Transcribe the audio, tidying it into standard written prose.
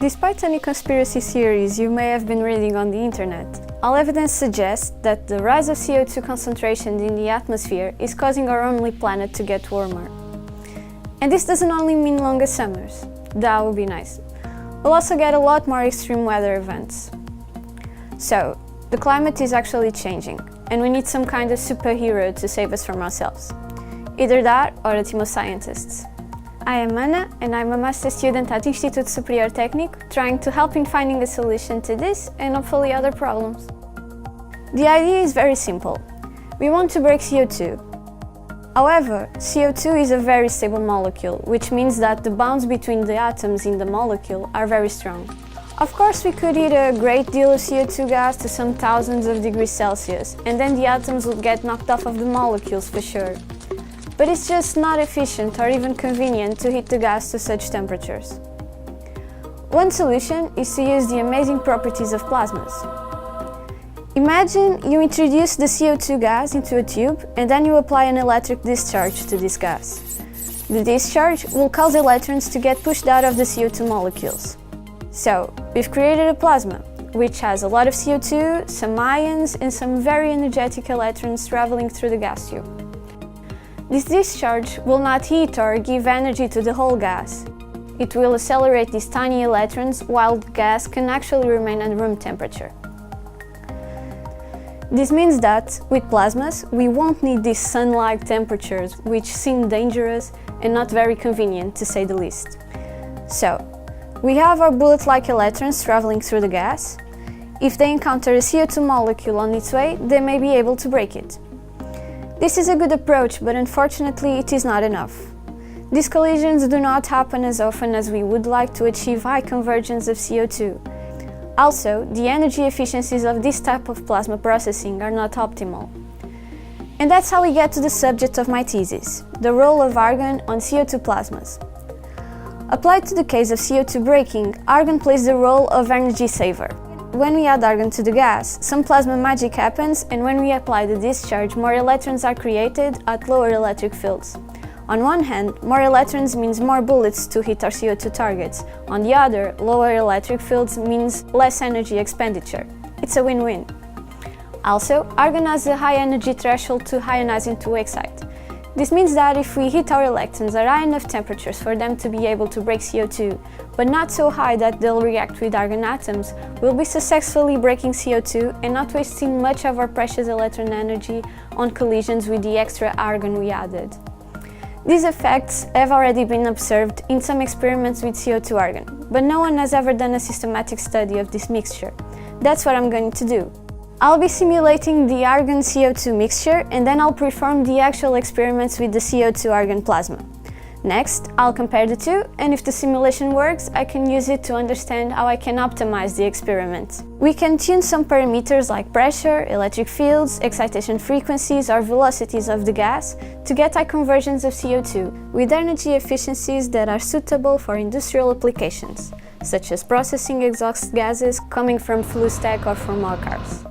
Despite any conspiracy theories you may have been reading on the internet, all evidence suggests that the rise of CO2 concentrations in the atmosphere is causing our only planet to get warmer. And this doesn't only mean longer summers. That would be nice. We'll also get a lot more extreme weather events. So, the climate is actually changing, and we need some kind of superhero to save us from ourselves. Either that or a team of scientists. I am Ana, and I'm a master student at Instituto Superior Técnico, trying to help in finding a solution to this and hopefully other problems. The idea is very simple. We want to break CO2. However, CO2 is a very stable molecule, which means that the bonds between the atoms in the molecule are very strong. Of course, we could heat a great deal of CO2 gas to some thousands of degrees Celsius, and then the atoms would get knocked off of the molecules for sure. But it's just not efficient or even convenient to heat the gas to such temperatures. One solution is to use the amazing properties of plasmas. Imagine you introduce the CO2 gas into a tube and then you apply an electric discharge to this gas. The discharge will cause electrons to get pushed out of the CO2 molecules. So, we've created a plasma, which has a lot of CO2, some ions, and some very energetic electrons traveling through the gas tube. This discharge will not heat or give energy to the whole gas. It will accelerate these tiny electrons while the gas can actually remain at room temperature. This means that, with plasmas, we won't need these sun-like temperatures, which seem dangerous and not very convenient, to say the least. So, we have our bullet-like electrons traveling through the gas. If they encounter a CO2 molecule on its way, they may be able to break it. This is a good approach, but unfortunately it is not enough. These collisions do not happen as often as we would like to achieve high convergence of CO2. Also, the energy efficiencies of this type of plasma processing are not optimal. And that's how we get to the subject of my thesis, the role of argon on CO2 plasmas. Applied to the case of CO2 breaking, argon plays the role of energy saver. When we add argon to the gas, some plasma magic happens, and when we apply the discharge, more electrons are created at lower electric fields. On one hand, more electrons means more bullets to hit our CO2 targets. On the other, lower electric fields means less energy expenditure. It's a win-win. Also, argon has a high energy threshold to ionize into excite. This means that if we heat our electrons at high enough temperatures for them to be able to break CO2, but not so high that they'll react with argon atoms, we'll be successfully breaking CO2 and not wasting much of our precious electron energy on collisions with the extra argon we added. These effects have already been observed in some experiments with CO2 argon, but no one has ever done a systematic study of this mixture. That's what I'm going to do. I'll be simulating the argon-CO2 mixture, and then I'll perform the actual experiments with the CO2 argon plasma. Next, I'll compare the two, and if the simulation works, I can use it to understand how I can optimize the experiment. We can tune some parameters like pressure, electric fields, excitation frequencies, or velocities of the gas to get high conversions of CO2 with energy efficiencies that are suitable for industrial applications, such as processing exhaust gases coming from flue stack or from our cars.